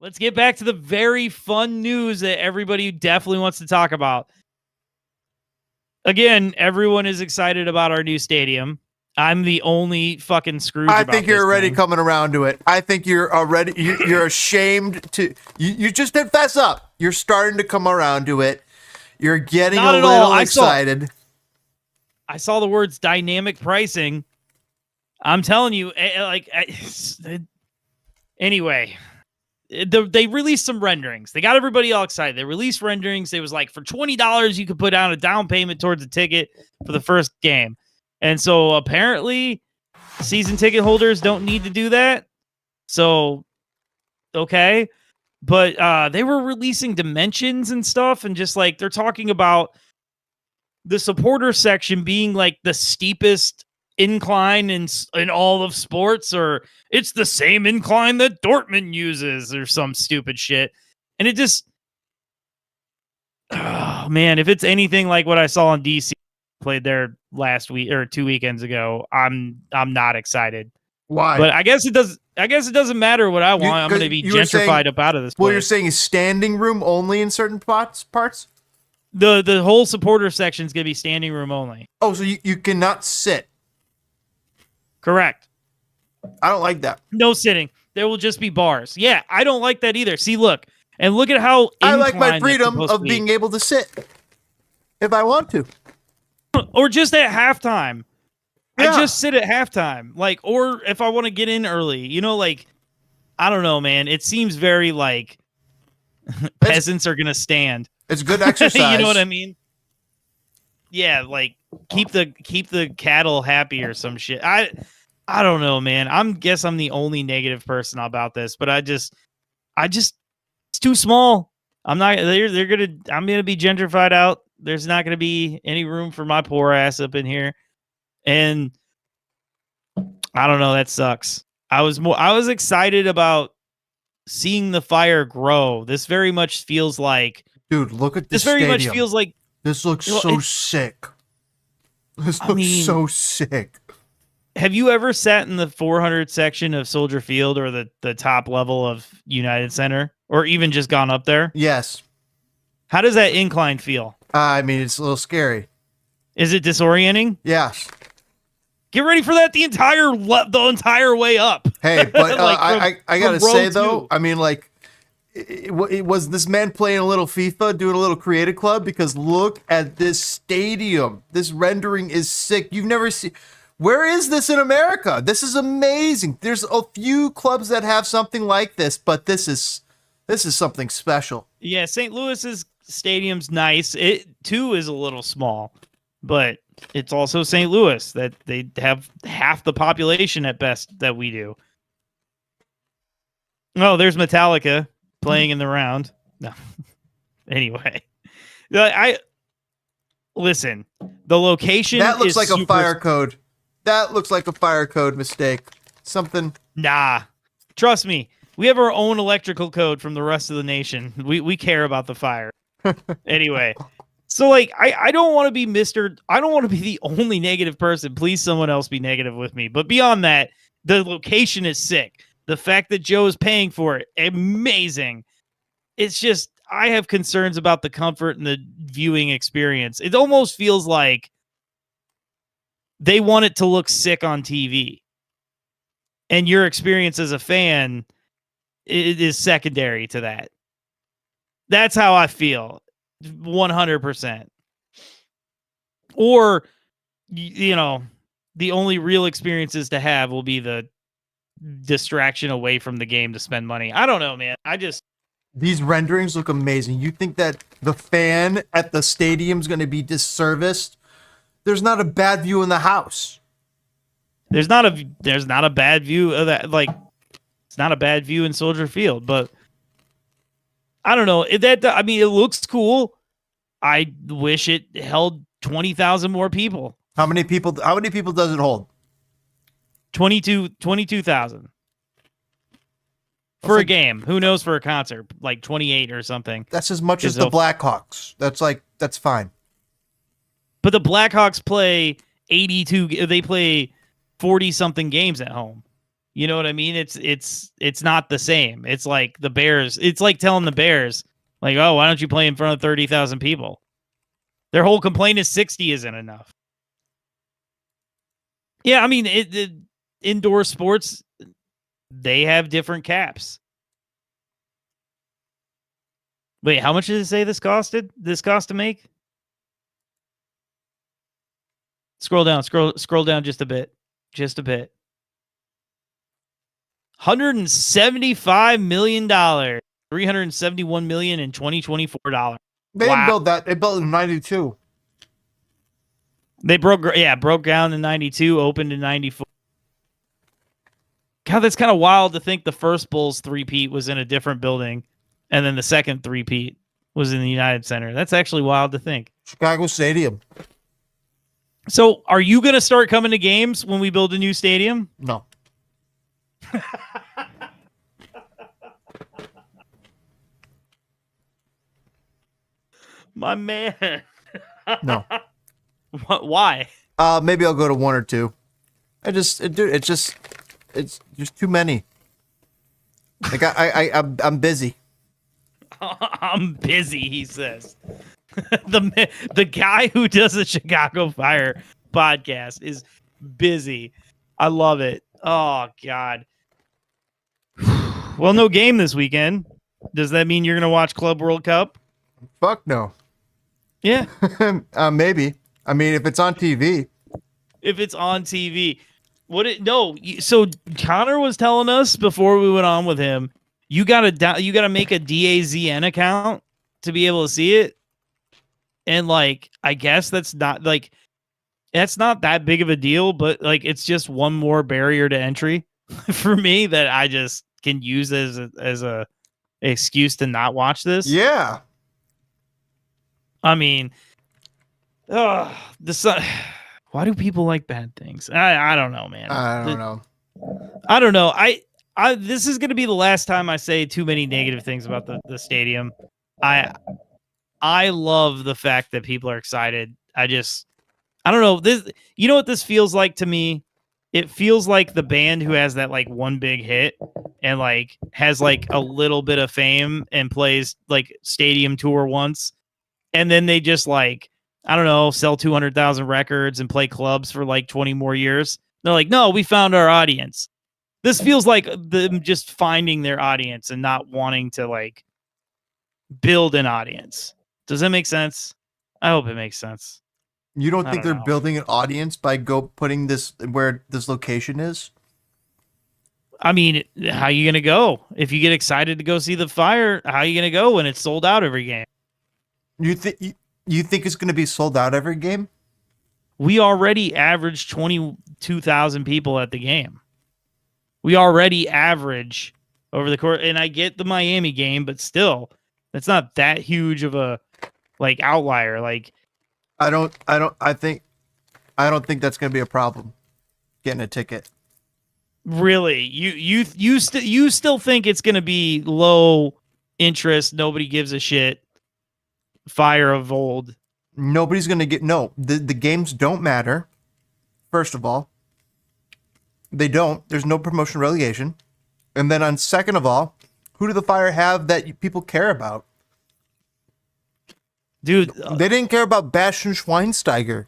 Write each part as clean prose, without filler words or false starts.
let's get back to the very fun news that everybody definitely wants to talk about. Again, everyone is excited about our new stadium. I'm the only fucking Scrooge I about think you're this already thing. coming around to it. I think you're already you're ashamed to you just did fess up. You're starting to come around to it. You're getting Not a at all. little excited. I saw the words dynamic pricing. I'm telling you, anyway, they released some renderings. They got everybody all excited. They released renderings. It was like for $20, you could put down a down payment towards a ticket for the first game. And so apparently season ticket holders don't need to do that. So, okay. But they were releasing dimensions and stuff. And just like, they're talking about the supporter section being like the steepest incline in all of sports, or it's the same incline that Dortmund uses, or some stupid shit. And it just, oh man, if it's anything like what I saw on DC played there last week or 2 weekends ago, I'm not excited. Why? But I guess it doesn't matter what I want. I'm going to be gentrified up out of this place. Well, you're saying is standing room only in certain parts? The whole supporter section is going to be standing room only. Oh, so you cannot sit. Correct. I don't like that. No sitting. There will just be bars. Yeah, I don't like that either. See, look. And look at how I like my freedom of being able to sit if I want to. Or just at halftime. Yeah. I just sit at halftime. Like, or if I want to get in early. You know, like, I don't know, man. It seems very like peasants are going to stand. It's good exercise. You know what I mean? Yeah, like keep the cattle happy or some shit. I don't know, man. I'm the only negative person about this, but I just it's too small. I'm gonna be gentrified out. There's not gonna be any room for my poor ass up in here. And I don't know, that sucks. I was excited about seeing the fire grow. This very much feels like, dude, look at this. This very much feels like this looks so sick. This looks so sick. Have you ever sat in the 400 section of Soldier Field or the top level of United Center, or even just gone up there? Yes. How does that incline feel? I mean, it's a little scary. Is it disorienting? Yes. Get ready for that the entire way up. Hey, but like I gotta say though, I mean, like, it was this man playing a little FIFA, doing a little creative club, because look at this stadium. This rendering is sick. You've never seen. Where is this in America? This is amazing. There's a few clubs that have something like this, but this is something special. Yeah, St. Louis's stadium's nice. It too is a little small, but it's also St. Louis, that they have half the population at best that we do. Oh, there's Metallica playing in the round. No. Anyway, listen. The location that looks like a fire code. That looks like a fire code mistake. Something. Nah, trust me. We have our own electrical code from the rest of the nation. We care about the fire. Anyway, so like I don't want to be I don't want to be the only negative person. Please, someone else be negative with me. But beyond that, the location is sick. The fact that Joe is paying for it, amazing. It's just, I have concerns about the comfort and the viewing experience. It almost feels like they want it to look sick on TV. And your experience as a fan, it is secondary to that. That's how I feel. 100%. Or, you know, the only real experiences to have will be the distraction away from the game to spend money. I don't know, man. These renderings look amazing. You think that the fan at the stadium's going to be disserviced? There's not a bad view in the house. There's not a bad view of that. Like, it's not a bad view in Soldier Field, but I don't know. I mean, it looks cool. I wish it held 20,000 more people. How many people does it hold? 22,000 for a game. Who knows for a concert? Like 28 or something. That's as much as the Blackhawks. That's fine. But the Blackhawks play 82. They play 40 something games at home. You know what I mean? It's not the same. It's like the Bears. It's like telling the Bears, like, oh, why don't you play in front of 30,000 people? Their whole complaint is 60 isn't enough. Yeah, I mean, indoor sports, they have different caps. Wait, how much did it say this cost to make? Scroll down just a bit. Just a bit. $175 million. $371 million in 2024. They didn't build that. They built it in 92. They broke ground in 92, opened in 94. God, that's kind of wild to think the first Bulls three-peat was in a different building, and then the second three-peat was in the United Center. That's actually wild to think. Chicago Stadium. So, are you going to start coming to games when we build a new stadium? No. My man. No. Why? Maybe I'll go to one or two. It's just too many. Like I'm busy. I'm busy, he says. The guy who does the Chicago Fire podcast is busy. I love it. Oh God. Well, no game this weekend. Does that mean you're gonna watch Club World Cup? Fuck no. Yeah. Maybe. I mean, if it's on TV. If it's on TV. So Connor was telling us before we went on with him, you gotta make a DAZN account to be able to see it. And like, I guess that's not that big of a deal, but like, it's just one more barrier to entry for me that I just can use as a excuse to not watch this. Yeah. I mean, why do people like bad things? I don't know, man. I don't know. I don't know. This is going to be the last time I say too many negative things about the stadium. I love the fact that people are excited. I don't know. You know what this feels like to me? It feels like the band who has that like one big hit and like has like a little bit of fame and plays like stadium tour once. And then they just like, I don't know, sell 200,000 records and play clubs for like 20 more years. They're like, no, we found our audience. This feels like them just finding their audience and not wanting to like build an audience. Does that make sense? I hope it makes sense. You don't think they're building an audience by putting this where this location is? I mean, how are you going to go? If you get excited to go see the Fire, how are you going to go when it's sold out every game? You think it's going to be sold out every game? We already average 22,000 people at the game. We already average over the course, and I get the Miami game, but still, it's not that huge of a like outlier. Like, I don't think that's going to be a problem getting a ticket. Really, you still think it's going to be low interest? Nobody gives a shit. Fire of old. Nobody's going to get the games don't matter. First of all, they don't. There's no promotion relegation. And then on second of all, who do the Fire have that people care about? Dude, they didn't care about Bastian Schweinsteiger.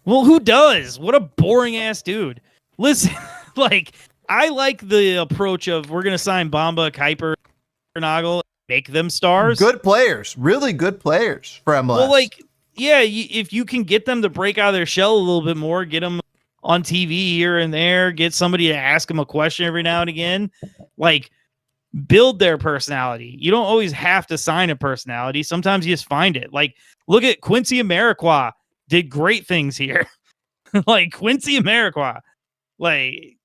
Well, who does? What a boring ass dude. Listen, like, I like the approach of we're going to sign Bamba, Kuiper, Nagel, make them stars. Good players, really good players for MLS. Well, like, yeah, if you can get them to break out of their shell a little bit more, get them on TV here and there, get somebody to ask them a question every now and again, like, build their personality. You don't always have to sign a personality. Sometimes you just find it. Like, look at Quincy Amarikwa. Did great things here. Like, Quincy Amarikwa. Like,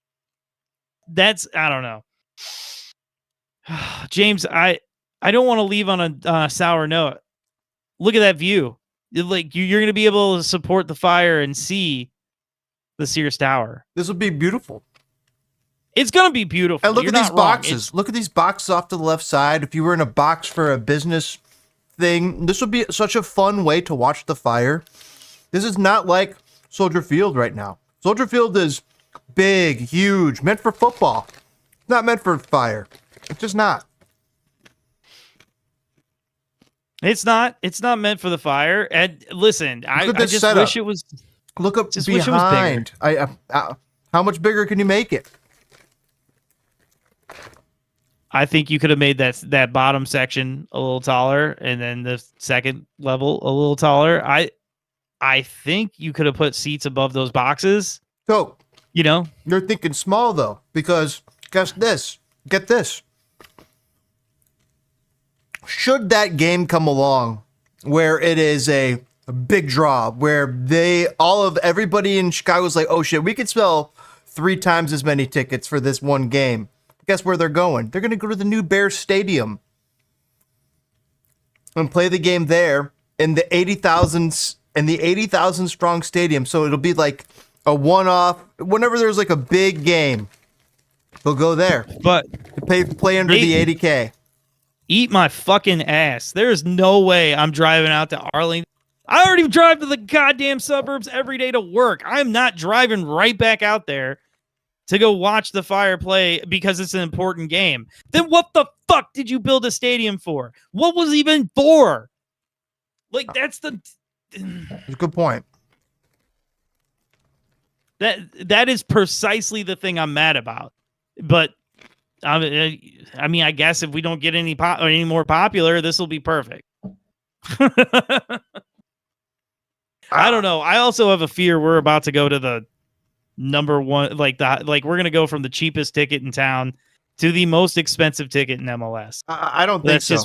that's, I don't know. James, I don't want to leave on a sour note. Look at that view. Like, you're going to be able to support the Fire and see the Sears Tower. This will be beautiful. It's going to be beautiful. And look at these boxes. Look at these boxes off to the left side. If you were in a box for a business thing, this would be such a fun way to watch the Fire. This is not like Soldier Field right now. Soldier Field is Big, huge, meant for football. Not meant for fire. It's just not. It's not meant for the fire. And listen, I just setup. wish it was. Look up Just wish it was behind. How much bigger can you make it? I think you could have made that bottom section a little taller, and then the second level a little taller. I think you could have put seats above those boxes. So, you're thinking small though, because guess this. Get this. Should that game come along where it is a big draw, where everybody in Chicago's like, oh shit, we could sell 3 times as many tickets for this one game. Guess where they're going? They're going to go to the new Bears Stadium and play the game there in the 80,000 strong stadium. So it'll be like a one-off. Whenever there's like a big game, they'll go there. But play under the 80K. Eat my fucking ass. There's no way I'm driving out to Arlington. I already drive to the goddamn suburbs every day to work. I'm not driving right back out there to go watch the Fire play because it's an important game. Then what the fuck did you build a stadium for? What was even for? Like, that's a good point. That is precisely the thing I'm mad about. But I mean, I guess if we don't get any more popular, this will be perfect. I don't know. I also have a fear we're about to go to the number one, like we're gonna go from the cheapest ticket in town to the most expensive ticket in MLS. I don't think so.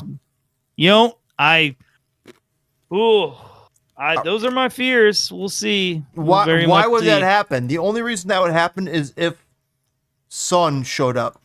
Those are my fears. We'll see. Why would that happen? The only reason that would happen is if Son showed up.